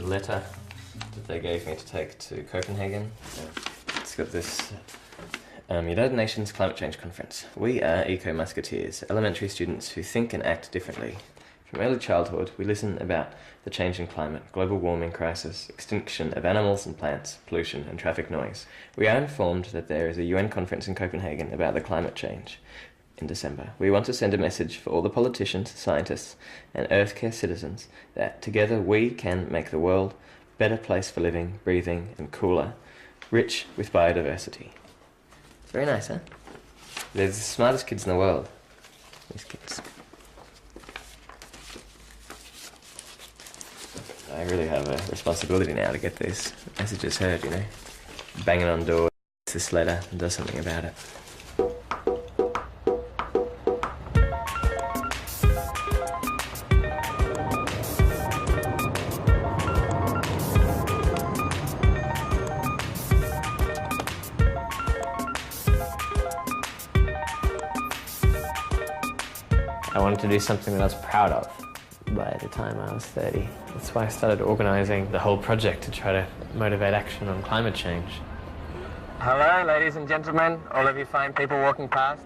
letter that they gave me to take to Copenhagen. It's got this United Nations Climate Change Conference. We are eco-musketeers, elementary students who think and act differently. From early childhood, we listen about the changing climate, global warming crisis, extinction of animals and plants, pollution and traffic noise. We are informed that there is a UN conference in Copenhagen about the climate change in December. We want to send a message for all the politicians, scientists and Earth-care citizens that together we can make the world a better place for living, breathing and cooler, rich with biodiversity. It's very nice, huh? They're the smartest kids in the world, these kids. I really have a responsibility now to get these messages heard, you know. Banging on doors, this letter, and does something about it. I wanted to do something that I was proud of. By the time I was 30. That's why I started organising the whole project to try to motivate action on climate change. Hello, ladies and gentlemen, all of you fine people walking past.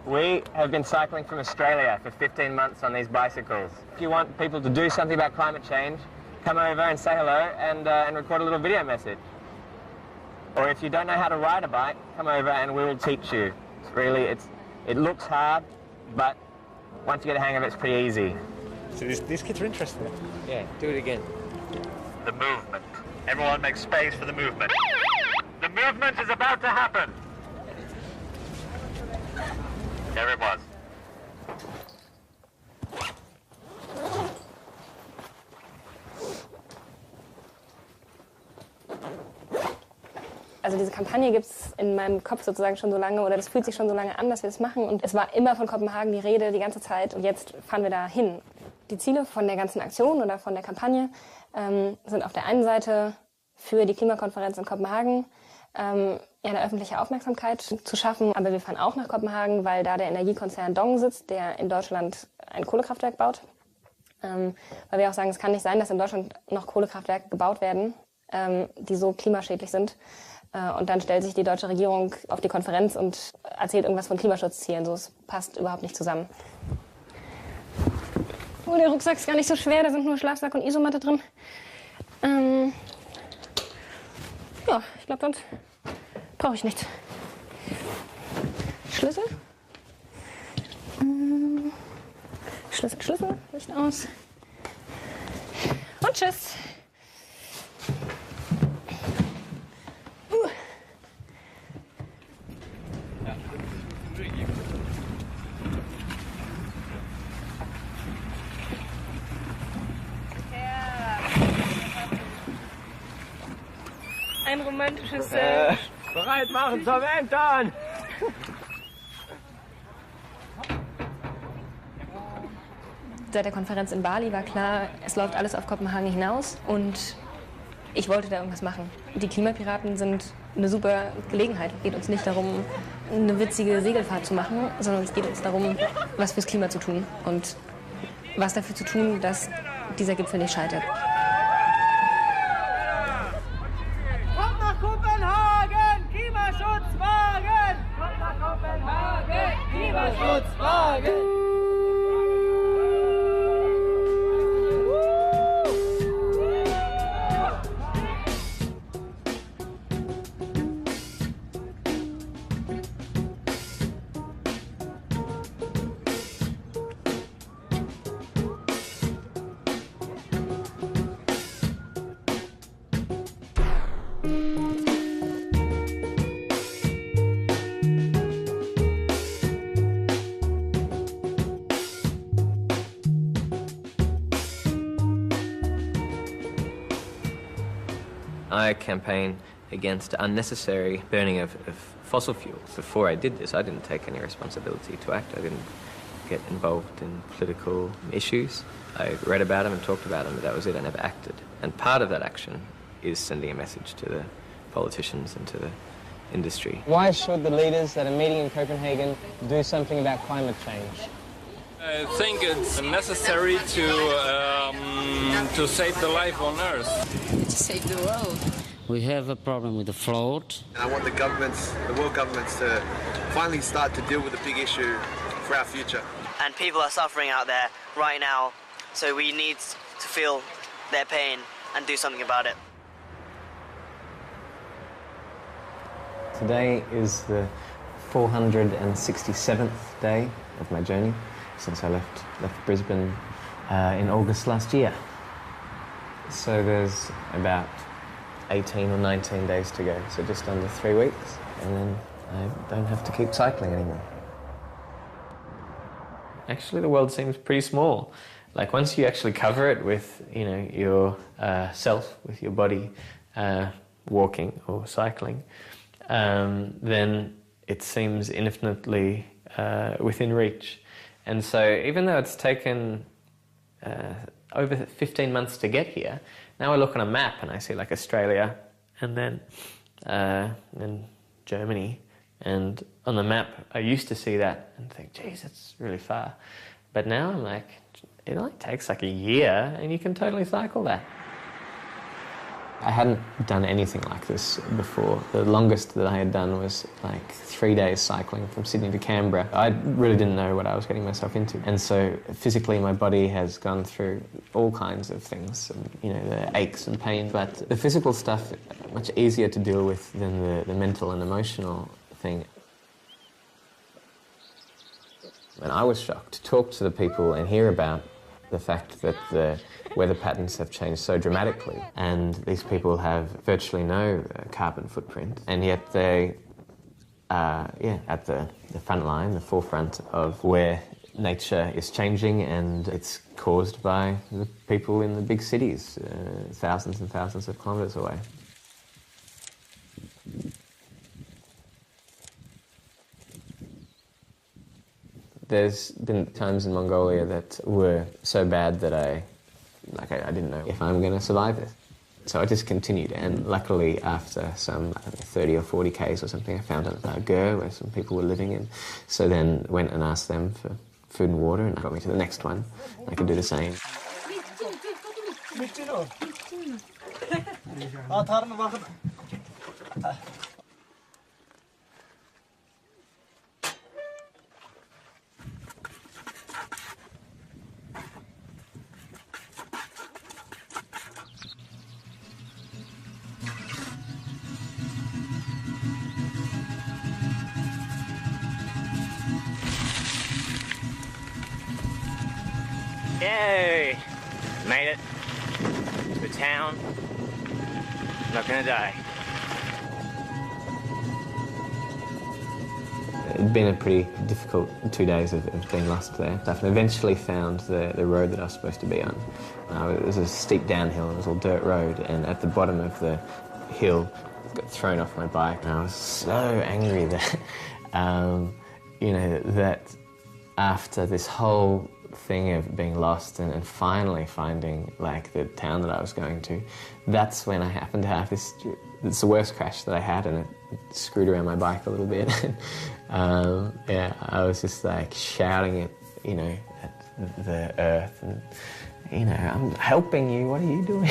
We have been cycling from Australia for 15 months on these bicycles. If you want people to do something about climate change, come over and say hello and record a little video message. Or if you don't know how to ride a bike, come over and we will teach you. It looks hard, but once you get a hang of it, it's pretty easy. So these kids are interested. Yeah, do it again. The movement. Everyone make space for the movement. The movement is about to happen. There it was. Also diese Kampagne gibt es in meinem Kopf sozusagen schon so lange, oder das fühlt sich schon so lange an, dass wir das machen. Und es war immer von Kopenhagen die Rede die ganze Zeit und jetzt fahren wir da hin. Die Ziele von der ganzen Aktion oder von der Kampagne sind auf der einen Seite für die Klimakonferenz in Kopenhagen eine öffentliche Aufmerksamkeit zu schaffen. Aber wir fahren auch nach Kopenhagen, weil da der Energiekonzern Dong sitzt, der in Deutschland ein Kohlekraftwerk baut. Weil wir auch sagen, es kann nicht sein, dass in Deutschland noch Kohlekraftwerke gebaut werden, die so klimaschädlich sind. Und dann stellt sich die deutsche Regierung auf die Konferenz und erzählt irgendwas von Klimaschutzzielen. So, es passt überhaupt nicht zusammen. Oh, der Rucksack ist gar nicht so schwer, da sind nur Schlafsack und Isomatte drin. Ja, ich glaube, sonst brauche ich nichts. Schlüssel. Schlüssel, Licht aus. Und tschüss. Ein romantisches Bereit machen zum Entern! Seit der Konferenz in Bali war klar, es läuft alles auf Kopenhagen hinaus und ich wollte da irgendwas machen. Die Klimapiraten sind eine super Gelegenheit. Es geht uns nicht darum, eine witzige Segelfahrt zu machen, sondern es geht uns darum, was fürs Klima zu tun und was dafür zu tun, dass dieser Gipfel nicht scheitert. Kommt nach Kopenhagen, Klimaschutzwagen! Kommt nach Kopenhagen, Klimaschutzwagen! I campaign against unnecessary burning of fossil fuels. Before I did this, I didn't take any responsibility to act. I didn't get involved in political issues. I read about them and talked about them, but that was it. I never acted. And part of that action is sending a message to the politicians and to the industry. Why should the leaders that are meeting in Copenhagen do something about climate change? I think it's necessary to save the life on Earth. To save the world. We have a problem with the float. I want the governments, the world governments, to finally start to deal with the big issue for our future. And people are suffering out there right now, so we need to feel their pain and do something about it. Today is the 467th day of my journey since I left Brisbane in August last year. So there's about 18 or 19 days to go, so just under 3 weeks, and then I don't have to keep cycling anymore. Actually, the world seems pretty small. Like, once you actually cover it with, you know, your self, with your body, walking or cycling, then it seems infinitely within reach. And so even though it's taken over 15 months to get here, now I look on a map and I see like Australia and then Germany, and on the map I used to see that and think, geez, it's really far. But now I'm like, it only takes like a year and you can totally cycle that. I hadn't done anything like this before. The longest that I had done was like 3 days cycling from Sydney to Canberra. I really didn't know what I was getting myself into. And so physically my body has gone through all kinds of things, you know, the aches and pains. But the physical stuff, much easier to deal with than the mental and emotional thing. And I was shocked to talk to the people and hear about the fact that the weather patterns have changed so dramatically, and these people have virtually no carbon footprint, and yet they are at the front line, the forefront of where nature is changing, and it's caused by the people in the big cities, thousands and thousands of kilometres away. There's been times in Mongolia that were so bad that I didn't know if I'm going to survive this. So I just continued, and luckily after some 30 or 40 Ks or something, I found a ger where some people were living in. So then went and asked them for food and water, and got me to the next one. I could do the same. Yay! Made it to the town. Not gonna die. It'd been a pretty difficult 2 days of being lost there. I eventually found the road that I was supposed to be on. It was a steep downhill, it was all dirt road, and at the bottom of the hill, I got thrown off my bike, and I was so angry that, you know, that after this whole thing of being lost and finally finding like the town that I was going to, that's when I happened to have this, it's the worst crash that I had, and it screwed around my bike a little bit. Yeah, I was just like shouting it, you know, at the earth, and, you know, I'm helping you, what are you doing?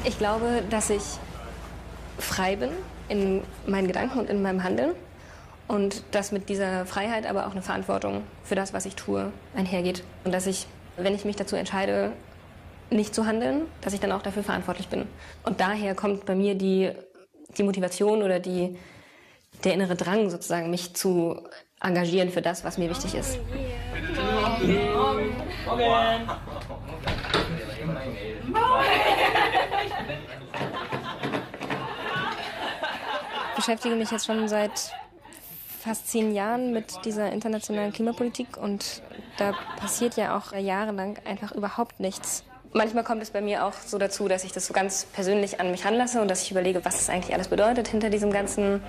Ich glaube, dass ich frei bin in meinen Gedanken und in meinem Handeln und dass mit dieser Freiheit aber auch eine Verantwortung für das, was ich tue, einhergeht. Und dass ich, wenn ich mich dazu entscheide, nicht zu handeln, dass ich dann auch dafür verantwortlich bin. Und daher kommt bei mir die Motivation oder der innere Drang sozusagen, mich zu engagieren für das, was mir wichtig ist. Ich beschäftige mich jetzt schon seit fast 10 Jahren mit dieser internationalen Klimapolitik und da passiert ja auch jahrelang einfach überhaupt nichts. Manchmal kommt es bei mir auch so dazu, dass ich das so ganz persönlich an mich ranlasse und dass ich überlege, was es eigentlich alles bedeutet hinter diesem ganzen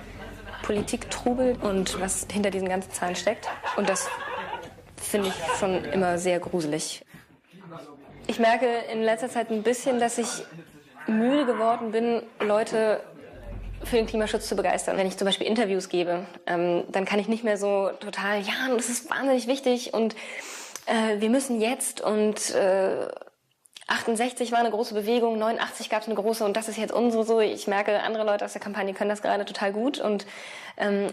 Politiktrubel und was hinter diesen ganzen Zahlen steckt. Und das finde ich schon immer sehr gruselig. Ich merke in letzter Zeit ein bisschen, dass ich müde geworden bin, Leute für den Klimaschutz zu begeistern. Wenn ich zum Beispiel Interviews gebe, dann kann ich nicht mehr so total, ja, das ist wahnsinnig wichtig und wir müssen jetzt und 68 war eine große Bewegung, 89 gab es eine große und das ist jetzt unsere so. Ich merke, andere Leute aus der Kampagne können das gerade total gut und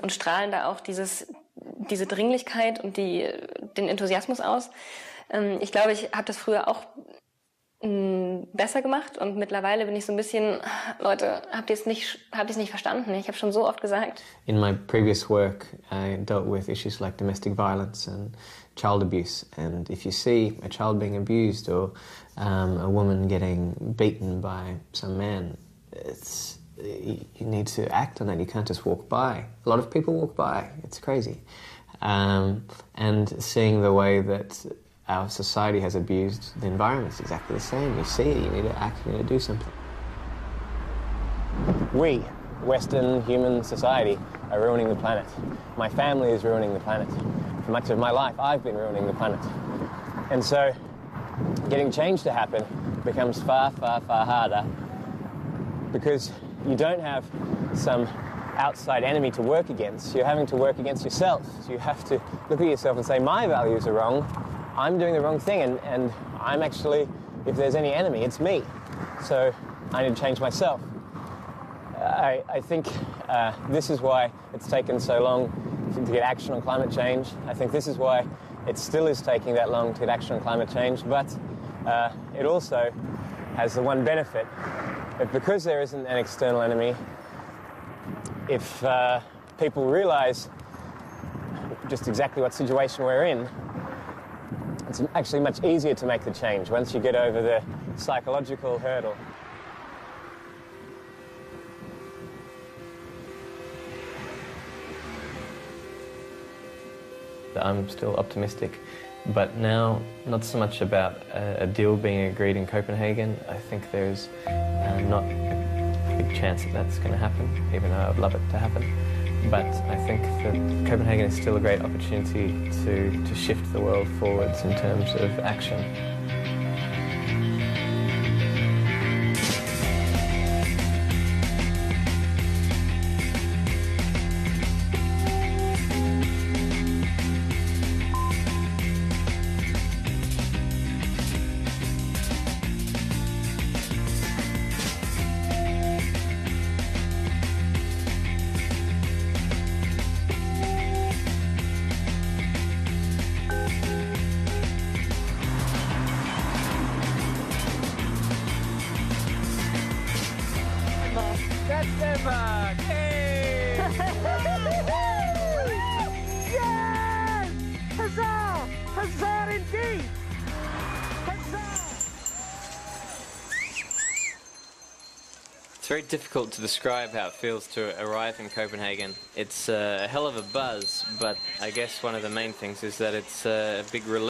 strahlen da auch diese Dringlichkeit und den Enthusiasmus aus. Ich glaube, ich habe das früher auch besser gemacht und mittlerweile bin ich so ein bisschen, Leute, habt ihr es nicht verstanden? Ich habe schon so oft gesagt. In my previous work, I dealt with issues like domestic violence and child abuse. And if you see a child being abused or a woman getting beaten by some man, you need to act on that. You can't just walk by. A lot of people walk by. It's crazy. And seeing the way that our society has abused the environment is exactly the same. You see it, you need to act, you need to do something. We, Western human society, are ruining the planet. My family is ruining the planet. For much of my life, I've been ruining the planet. And so, getting change to happen becomes far, far, far harder because you don't have some outside enemy to work against. You're having to work against yourself. So you have to look at yourself and say, my values are wrong, I'm doing the wrong thing, and I'm actually, if there's any enemy, it's me. So I need to change myself. I think this is why it's taken so long to get action on climate change. I think this is why it still is taking that long to get action on climate change, but it also has the one benefit that because there isn't an external enemy, if people realise just exactly what situation we're in, it's actually much easier to make the change once you get over the psychological hurdle. I'm still optimistic, but now not so much about a deal being agreed in Copenhagen. I think there's not a big chance that that's going to happen, even though I'd love it to happen. But I think that Copenhagen is still a great opportunity to shift the world forwards in terms of action. Denmark! Hey! Yes! Huzzah! Huzzah indeed! It's very difficult to describe how it feels to arrive in Copenhagen. It's a hell of a buzz, but I guess one of the main things is that it's a big relief.